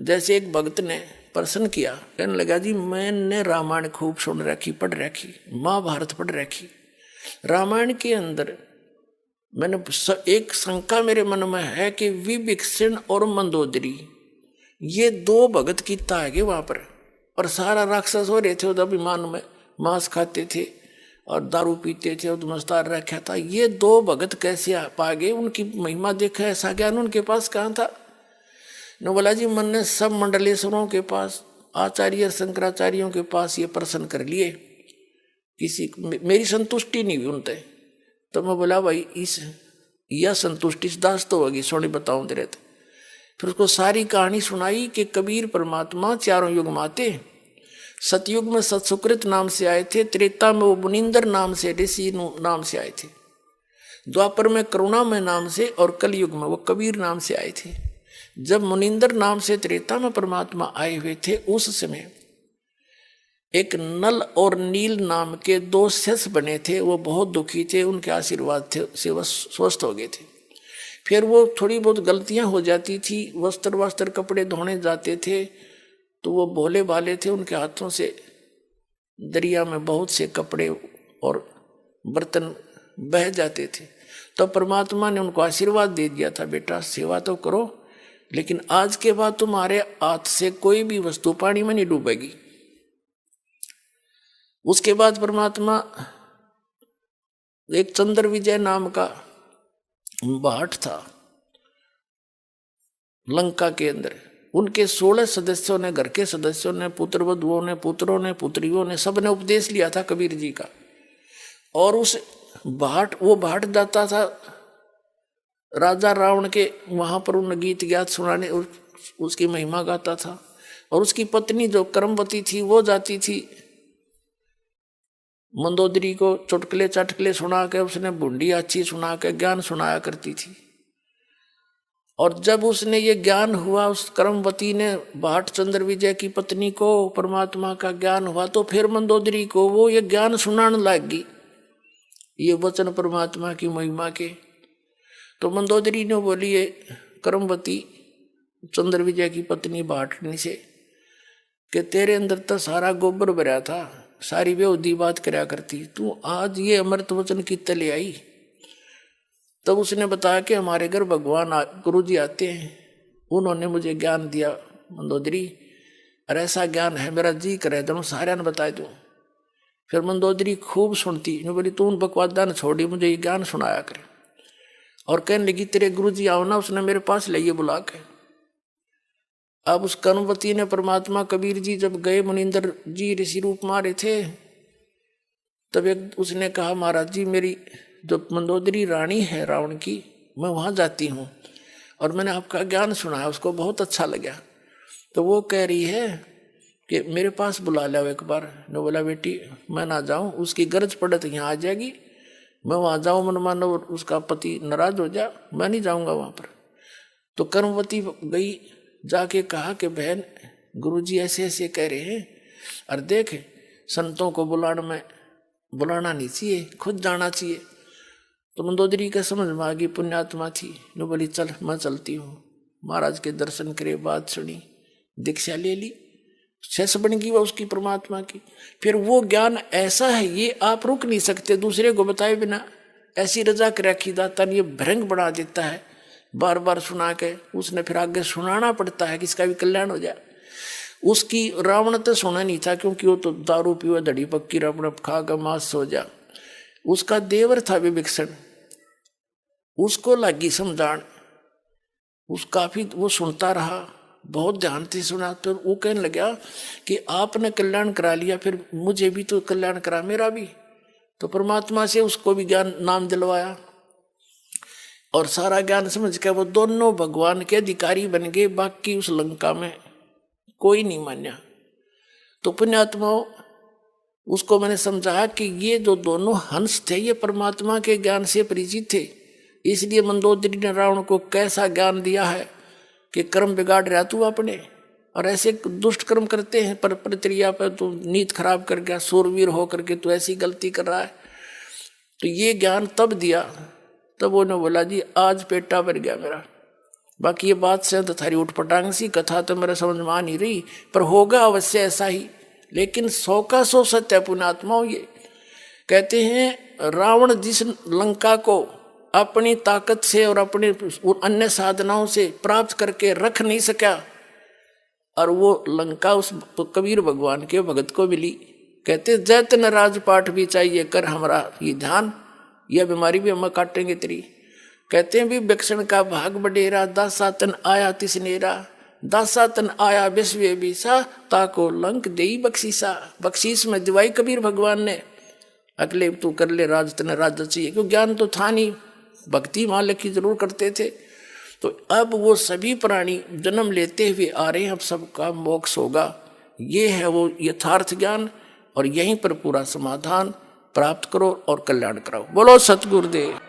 जैसे एक भक्त ने प्रश्न किया, कहने लगा जी मैंने रामायण खूब सुन रखी, पढ़ रखी, महाभारत पढ़ रखी, रामायण के अंदर मैंने एक शंका मेरे मन में है कि विभीषण और मंदोदरी ये दो भगत की तागे वहां पर, और सारा राक्षस हो रहे थे उधर अभिमान में, मांस खाते थे और दारू पीते थे और मस्तार रखा था, ये दो भगत कैसे पा गए, उनकी महिमा देखा, ऐसा ज्ञान उनके पास कहाँ था। न बोला जी मन ने सब मंडलेश्वरों के पास, आचार्य शंकराचार्यों के पास ये प्रश्न कर लिए, किसी मेरी संतुष्टि नहीं हुई उनसे। तो मैं बोला भाई इस यह संतुष्टि दास तो होगी, सोनी बताऊं तेरे थे। फिर उसको सारी कहानी सुनाई कि कबीर परमात्मा चारों युग माते, सतयुग में सतसुकृत नाम से आए थे, त्रेता में वो मुनिंदर नाम से ऋषि नाम से आए थे, द्वापर में करुणामय नाम से और कलयुग में वो कबीर नाम से आए थे। जब मुनिंदर नाम से त्रेता में परमात्मा आए हुए थे उस समय एक नल और नील नाम के दो शिष्य बने थे, वो बहुत दुखी थे, उनके आशीर्वाद से वह स्वस्थ हो गए थे। फिर वो थोड़ी बहुत गलतियां हो जाती थी, वस्त्र कपड़े धोने जाते थे तो वो भोले भाले थे, उनके हाथों से दरिया में बहुत से कपड़े और बर्तन बह जाते थे। तो परमात्मा ने उनको आशीर्वाद दे दिया था, बेटा सेवा तो करो लेकिन आज के बाद तुम्हारे हाथ से कोई भी वस्तु पानी में नहीं डूबेगी। उसके बाद परमात्मा एक चंद्र विजय नाम का भाट था लंका के अंदर, उनके 16 सदस्यों ने, घर के सदस्यों ने, पुत्रवधुओं ने, पुत्रों ने, पुत्रियों ने, सबने उपदेश लिया था कबीर जी का। और उस भाट, वो भाट जाता था राजा रावण के वहां पर, उन गीत ज्ञात सुनाने, उसकी महिमा गाता था। और उसकी पत्नी जो कर्मवती थी वो जाती थी मंदोदरी को चुटकुले चटकुले सुना के, उसने बूंदी अच्छी सुना के ज्ञान सुनाया करती थी। और जब उसने ये ज्ञान हुआ, उस कर्मवती ने भाट चंद्र विजय की पत्नी को परमात्मा का ज्ञान हुआ, तो फिर मंदोदरी को वो ये ज्ञान सुनाने लगी, ये वचन परमात्मा की महिमा के। तो मंदोदरी ने बोली ये कर्मवती चंद्र विजय की पत्नी भाटनी से कि तेरे अंदर तो सारा गोबर भरा था, सारी बेहूदी बात करया करती, तू आज ये अमृत वचन कितने ले आई। तब उसने बताया कि हमारे घर भगवान गुरु जी आते हैं, उन्होंने मुझे ज्ञान दिया मंदोदरी, और ऐसा ज्ञान है मेरा जी करे तो सारे ने बताए दूँ। फिर मंदोदरी खूब सुनती, बोली तू उन बकवादा ने छोड़ी, मुझे ये ज्ञान सुनाया करे। और कहने लगी तेरे गुरु जी आओ ना, उसने मेरे पास लाइए बुला के। अब उस कर्मवती ने परमात्मा कबीर जी जब गए, मुनिंदर जी ऋषि रूप मारे थे, तब एक उसने कहा महाराज जी मेरी जो मंदोदरी रानी है रावण की, मैं वहां जाती हूँ और मैंने आपका ज्ञान सुना है, उसको बहुत अच्छा लगा। तो वो कह रही है कि मेरे पास बुला लो एक बार। ने बोला बेटी मैं ना जाऊं, उसकी गरज पड़े तो यहाँ आ जाएगी, मैं वहां जाऊं मन मानो उसका पति नाराज हो जा, मैं नहीं जाऊंगा वहां पर। तो कर्मवती गई, जाके कहा कि बहन गुरुजी ऐसे ऐसे कह रहे हैं, और देख संतों को बुलाना नहीं चाहिए, खुद जाना चाहिए। तो मंदोदरी का समझ में आ गई, पुण्यात्मा थी, नो बोली चल मैं चलती हूँ। महाराज के दर्शन करे, बात सुनी, दीक्षा ले ली, शेष बन गई वह उसकी परमात्मा की। फिर वो ज्ञान ऐसा है ये आप रुक नहीं सकते दूसरे को बताए बिना, ऐसी रजा कर रखी दाता ने, ये भ्रंग बना देता है बार बार सुना के, उसने फिर आगे सुनाना पड़ता है कि इसका भी कल्याण हो जाए। उसकी रावण तो सुना नहीं था क्योंकि वो तो दारू पीवा धड़ी पक्की रावण खा कर मांस सो जा। उसका देवर था विभीषण, उसको लगी समझान, उस काफी वो सुनता रहा, बहुत ध्यान से सुना। तो वो कहने लगा कि आपने कल्याण करा लिया, फिर मुझे भी तो कल्याण करा मेरा भी। तो परमात्मा से उसको भी ज्ञान नाम दिलवाया और सारा ज्ञान समझ के वो दोनों भगवान के अधिकारी बन गए। बाकी उस लंका में कोई नहीं मान्या। तो पुण्यात्माओं उसको मैंने समझाया कि ये जो दोनों हंस थे ये परमात्मा के ज्ञान से परिचित थे, इसलिए मंदोदरी ने रावण को कैसा ज्ञान दिया है कि कर्म बिगाड़ रहा तू अपने, और ऐसे दुष्ट कर्म करते हैं पर प्रक्रिया पर तू नीत खराब कर गया, सूरवीर होकर के तू ऐसी गलती कर रहा है। तो ये ज्ञान तब दिया, तब उन्होंने बोला जी आज पेटा भर गया मेरा, बाकी ये बात से तो थारी उठपटांग सी कथा तो मेरे समझ में आ नहीं रही, पर होगा अवश्य ऐसा ही। लेकिन 100 का 100 सत्य पुण्यात्माओं। ये कहते हैं रावण जिस लंका को अपनी ताकत से और अपने अन्य साधनाओं से प्राप्त करके रख नहीं सका, और वो लंका उस कबीर भगवान के भगत को मिली। कहते जैतन राजपाट भी चाहिए कर हमारा ये ध्यान, यह बीमारी भी हम काटेंगे तेरी। कहते हैं भी विक्षण का भाग बडेरा, दासातन आया तिसनेरा, दासातन आया विश्व बीसा, ताको लंक देई बख्शीसा। बख्शीश में दिवाई कबीर भगवान ने, अगले तू कर ले राज, तने राज चाहिए, क्यों ज्ञान तो था नहीं, भक्ति मालिक की जरूर करते थे। तो अब वो सभी प्राणी जन्म लेते हुए आ रहे हैं, अब सबका मोक्ष होगा। ये है वो यथार्थ ज्ञान, और यहीं पर पूरा समाधान प्राप्त करो और कल्याण कराओ। बोलो सतगुरुदेव।